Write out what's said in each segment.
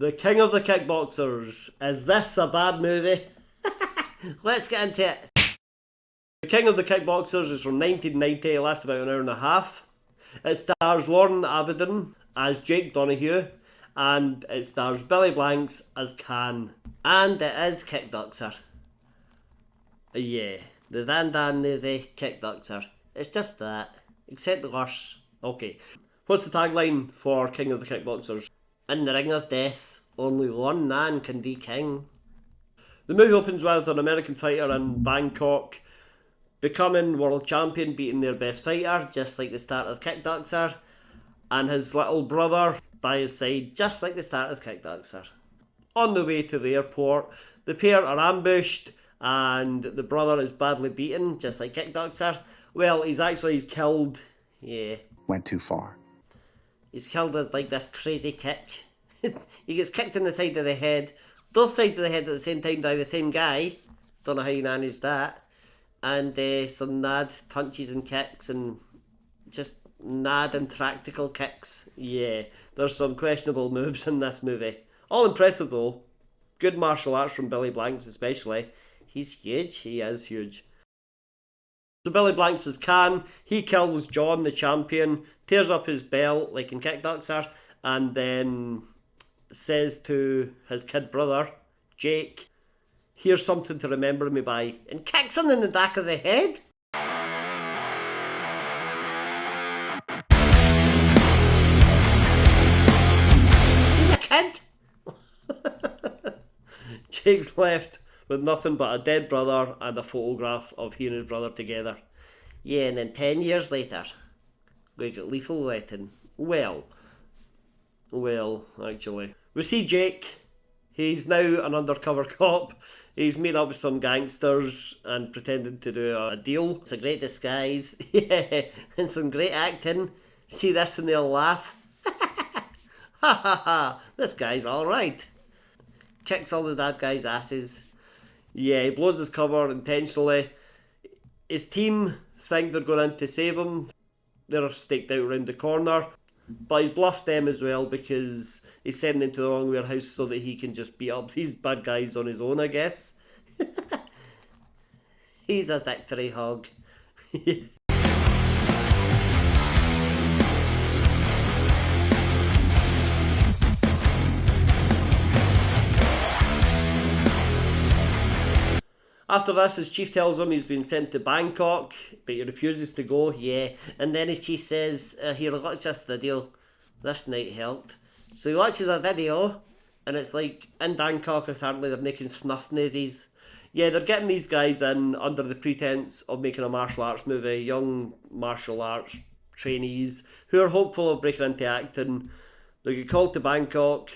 The King of the Kickboxers. Is this a bad movie? Let's get into it. The King of the Kickboxers is from 1990, it lasts about an hour and a half. It stars Lauren Avedon as Jake Donahue, and it stars Billy Blanks as Can. And it is Kickboxer. Yeah, the Dan the Kickboxer. It's just that, except worse. Okay, what's the tagline for King of the Kickboxers? In the ring of death, only one man can be king. The movie opens with an American fighter in Bangkok becoming world champion, beating their best fighter, just like the start of Kickboxer, and his little brother by his side, just like the start of Kickboxer. On the way to the airport, the pair are ambushed, and the brother is badly beaten, just like Kickboxer. Well, he's killed. Yeah. Went too far. He's killed with like this crazy kick. He gets kicked in the side of the head, both sides of the head at the same time by the same guy. Don't know how he managed that. And some mad punches and kicks and just mad and practical kicks. Yeah, there's some questionable moves in this movie. All impressive though. Good martial arts from Billy Blanks especially. He's huge, he is huge. So Billy Blanks is Can, he kills John the champion, tears up his belt like in Kickboxer, and then says to his kid brother, Jake, here's something to remember me by, and kicks him in the back of the head. He's a kid. Jake's left with nothing but a dead brother and a photograph of he and his brother together. Yeah, and then 10 years later, we get lethal weapon. Well, actually. We see Jake. He's now an undercover cop. He's made up with some gangsters and pretending to do a deal. It's a great disguise. Yeah, and some great acting. See this and they'll laugh. Ha ha ha, this guy's alright. Kicks all the bad guys' asses. Yeah, he blows his cover intentionally. His team think they're going in to save him. They're staked out around the corner. But he's bluffed them as well because he's sending them to the wrong warehouse so that he can just beat up these bad guys on his own, I guess. He's a victory hog. After this, his chief tells him he's been sent to Bangkok, but he refuses to go, yeah. And then his chief says, here, watch this video. This night helped. So he watches a video, and it's like, in Bangkok, apparently they're making snuff movies. Yeah, they're getting these guys in under the pretense of making a martial arts movie, young martial arts trainees who are hopeful of breaking into acting. They get called to Bangkok,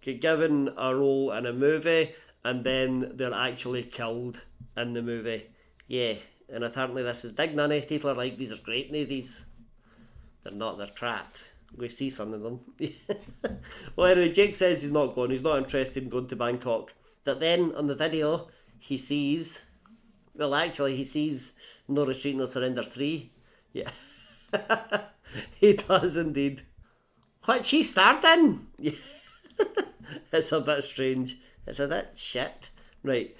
get given a role in a movie, and then they're actually killed in the movie. Yeah, and apparently this is big money. People are like, these are great movies. They're not, they're crap. We see some of them. Well, anyway, Jake says he's not going. He's not interested in going to Bangkok. But then on the video, he sees... Well, actually, he sees No Retreat, No Surrender 3. Yeah. He does indeed. What she starred in? Yeah. It's a bit strange. It's a bit shit. Right.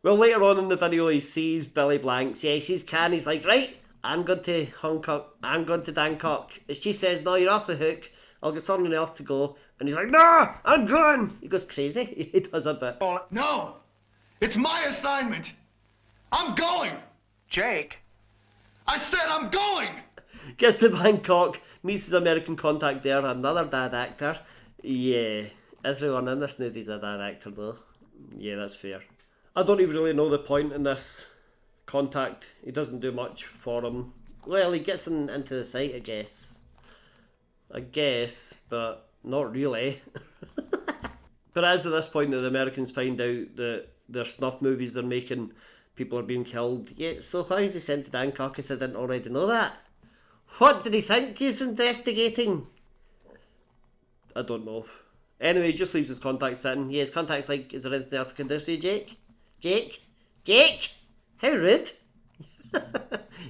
Well, later on in the video, he sees Billy Blanks. Yeah, he sees Can. He's like, right, I'm going to Hong Kong. I'm going to Bangkok. And she says, no, you're off the hook. I'll get someone else to go. And he's like, no, I'm going. He goes crazy. He does a bit. No, it's my assignment. I'm going. Jake? I said I'm going. Gets to Bangkok, meets his American contact there, another dad actor. Yeah, everyone in this movie's a dad actor though. Yeah, that's fair. I don't even really know the point in this contact. He doesn't do much for him. Well, he gets into the fight, I guess. But not really. But as at this point that the Americans find out that their snuff movies they're making, people are being killed. Yeah, so why is he sent to Bangkok if they didn't already know that? What did he think he's investigating? I don't know. Anyway, he just leaves his contact sitting. Yeah, his contact's like, is there anything else I can do for you, Jake? Jake? How rude.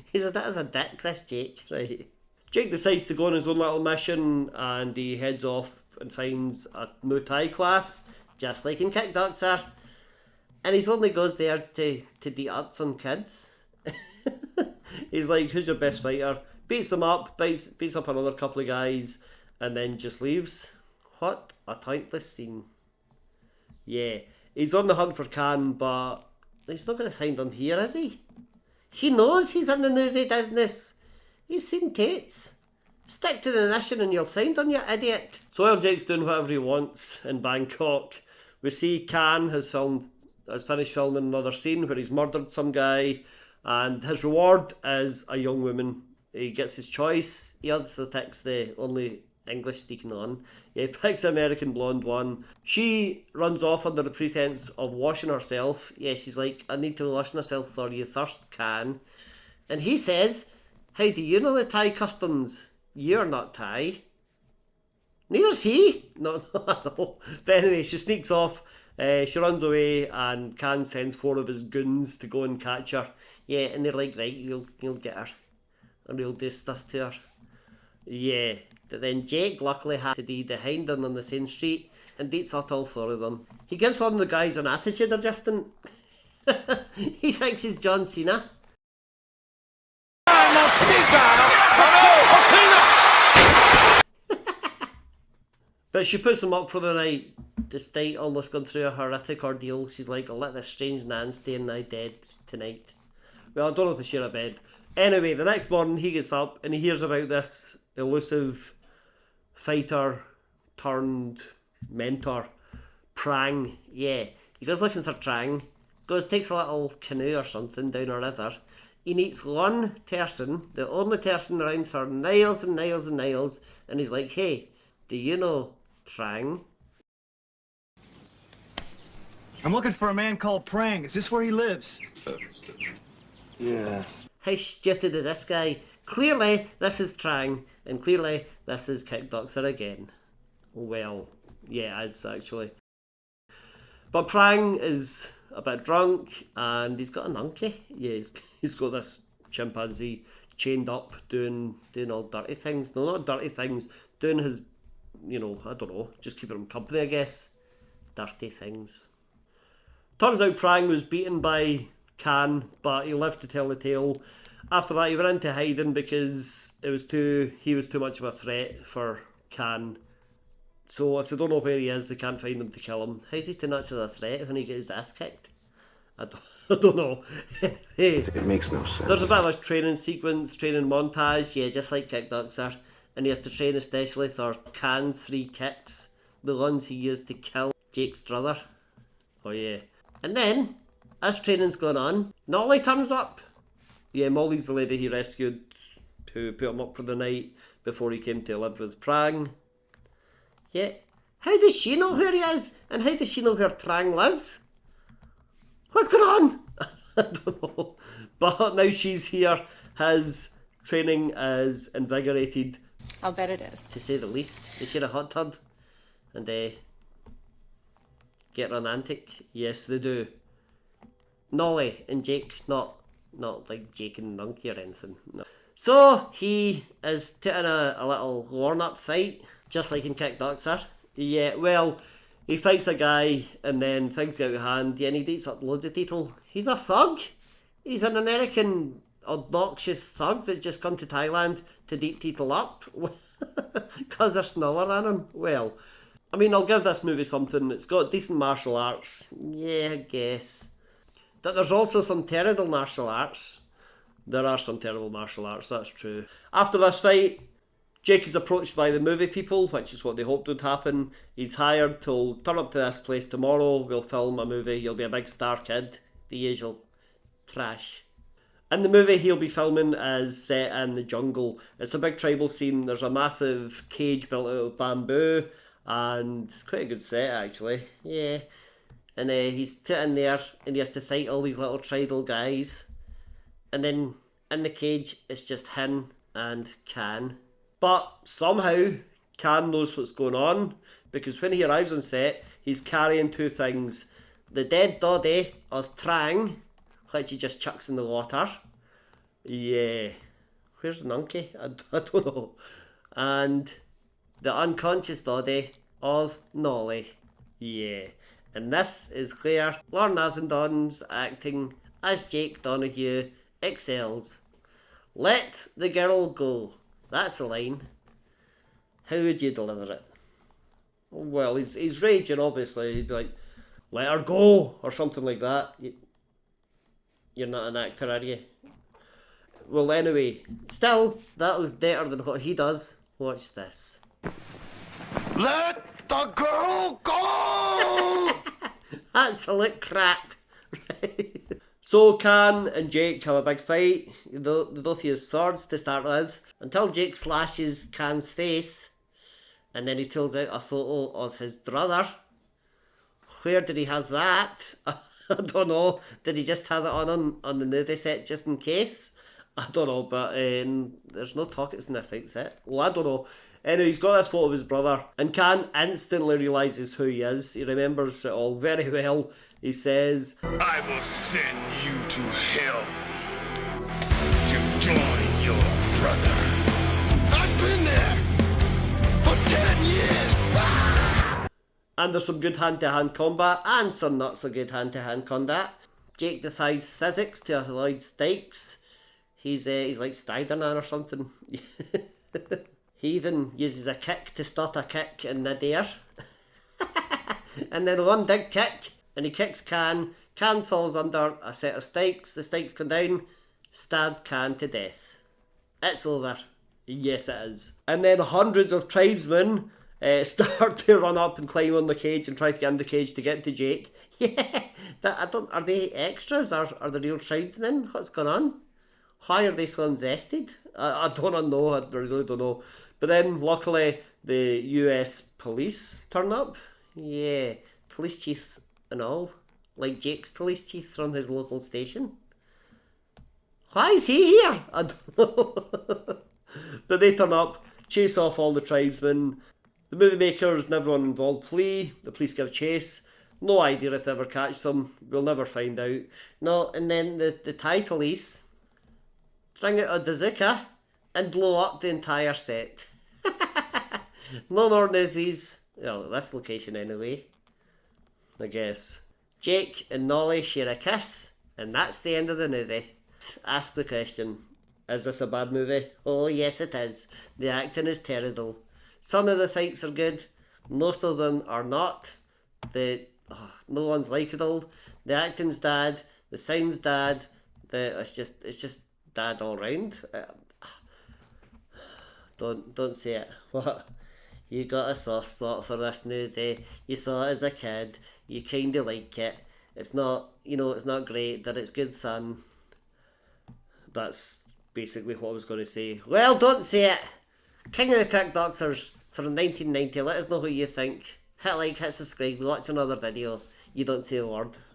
He's a bit of a dick, this Jake. Right. Jake decides to go on his own little mission and he heads off and finds a Muay Thai class, just like in Kickboxer. And he only goes there to beat up some kids. He's like, who's your best fighter? Beats them up, beats up another couple of guys, and then just leaves. What a pointless scene. Yeah, he's on the hunt for Khan, but he's not going to find him here, is he? He knows he's in the movie business. He's seen Tate's. Stick to the mission and you'll find him, you idiot. So while Jake's doing whatever he wants in Bangkok, we see Khan has finished filming another scene where he's murdered some guy, and his reward is a young woman. He gets his choice. He obviously picks the only English speaking one. Yeah, he picks the American blonde one. She runs off under the pretense of washing herself. Yeah, she's like, I need to wash myself for you first, Khan. And he says, how do you know the Thai customs? You're not Thai. Neither's he. No. But anyway, she sneaks off. She runs away, and Khan sends 4 of his goons to go and catch her. Yeah, and they're like, right, you'll get her. And we'll do stuff to her. Yeah. But then Jake luckily had to be behind them on the same street and beats up all 4 of them. He gives one of the guys an attitude adjustment. He thinks he's John Cena. But she puts him up for the night, despite almost going through a horrific ordeal. She's like, I'll let this strange Nan stay and now dead tonight. Well, I don't know if they share a bed. Anyway, the next morning he gets up and he hears about this elusive fighter turned mentor, Prang. Yeah, he goes looking for Prang, takes a little canoe or something down a river. He meets one person, the only person around for miles and miles and miles, and he's like, hey, do you know Prang? I'm looking for a man called Prang. Is this where he lives? Yeah. How stupid is this guy? Clearly, this is Prang, and clearly, this is Kickboxer again. Well, yeah, it is actually. But Prang is a bit drunk, and he's got a monkey. Yeah, he's got this chimpanzee chained up, doing all dirty things. No, not dirty things, doing his, I don't know, just keeping him company, I guess. Dirty things. Turns out Prang was beaten by Khan, but he lived to tell the tale. After that, he went into hiding because he was too much of a threat for Khan. So if they don't know where he is, they can't find him to kill him. How's he too much of a threat when he gets his ass kicked? I don't know. Hey, It makes no sense. there's a bit of a training sequence, training montage, yeah, just like Kickboxer. And he has to train especially for Khan's 3 kicks, the ones he used to kill Jake's brother. Oh yeah. And then, as training's going on, Molly turns up. Yeah, Molly's the lady he rescued to put him up for the night before he came to live with Prang. Yeah. How does she know where he is? And how does she know where Prang lives? What's going on? I don't know. But now she's here, his training is invigorated. I'll bet it is. To say the least. They share a hot tub and get romantic. Yes, they do. Nolly and Jake, not like Jake and Monkey or anything. No. So he is taking a little warm-up fight, just like in Kickboxer. Yeah, well, he fights a guy and then things get out of hand. Yeah, and he beats up loads of people. He's a thug. He's an American obnoxious thug that's just come to Thailand to beat people up because they're smaller than him. Well, I mean, I'll give this movie something. It's got decent martial arts. Yeah, I guess. But there's also some terrible martial arts. There are some terrible martial arts, that's true. After this fight, Jake is approached by the movie people, which is what they hoped would happen. He's hired to turn up to this place tomorrow. We'll film a movie. You'll be a big star kid. The usual trash. In the movie he'll be filming is set in the jungle. It's a big tribal scene. There's a massive cage built out of bamboo, and it's quite a good set actually. Yeah. And he's sitting there and he has to fight all these little tribal guys. And then in the cage it's just him and Khan. But somehow Khan knows what's going on, because when he arrives on set he's carrying 2 things. The dead body of Trang, which he just chucks in the water. Yeah. Where's the monkey? I don't know. And the unconscious body of Nolly. Yeah. And this is where Lord Nathan Don's acting as Jake Donahue excels. Let the girl go. That's the line. How would you deliver it? Well, he's raging, obviously. He'd be like, let her go, or something like that. You're not an actor, are you? Well, anyway, still, that was better than what he does. Watch this. Let the girl go! Absolute crap. Right. So Can and Jake have a big fight. They both use swords to start with, until Jake slashes Can's face, and then he pulls out a photo of his brother. Where did he have that? I don't know. Did he just have it on the movie set just in case? I don't know, but there's no pockets in this outfit. Well, I don't know. Anyway, he's got this photo of his brother, and Can instantly realises who he is. He remembers it all very well. He says, I will send you to hell to join your brother. I've been there for 10 years. and there's some good hand-to-hand combat, and some not so good hand-to-hand combat. Jake defies physics to avoid stakes. He's like Spider-Man or something. He even uses a kick to start a kick in midair. And then one big kick, and he kicks Can. Can falls under a set of stakes. The stakes come down, stab Can to death. It's over. Yes, it is. And then hundreds of tribesmen start to run up and climb on the cage and try to get in the cage to get to Jake. Yeah, are they extras or are they real tribesmen? What's going on? Why are they so invested? I don't know. I really don't know. But then, luckily, the US police turn up. Yeah, police chief and all. Like Jake's police chief from his local station. Why is he here? I don't know. But they turn up, chase off all the tribesmen. The movie makers and everyone involved flee. The police give chase. No idea if they ever catch them. We'll never find out. No, and then the Thai police bring out a bazooka and blow up the entire set. None more of these. Well, this location anyway, I guess. Jake and Nolly share a kiss, and that's the end of the movie. Ask the question, is this a bad movie? Oh yes it is. The acting is terrible. Some of the fights are good, most of them are not. No one's likeable. The acting's dad, the sound's dad, it's just dad all round. Don't say it. What? You got a soft spot for this movie. You saw it as a kid. You kinda like it. It's not, it's not great, but it's good fun. That's basically what I was going to say. Well, don't say it. King of the Kickboxers from 1990. Let us know what you think. Hit like, hit subscribe, watch another video. You don't say a word.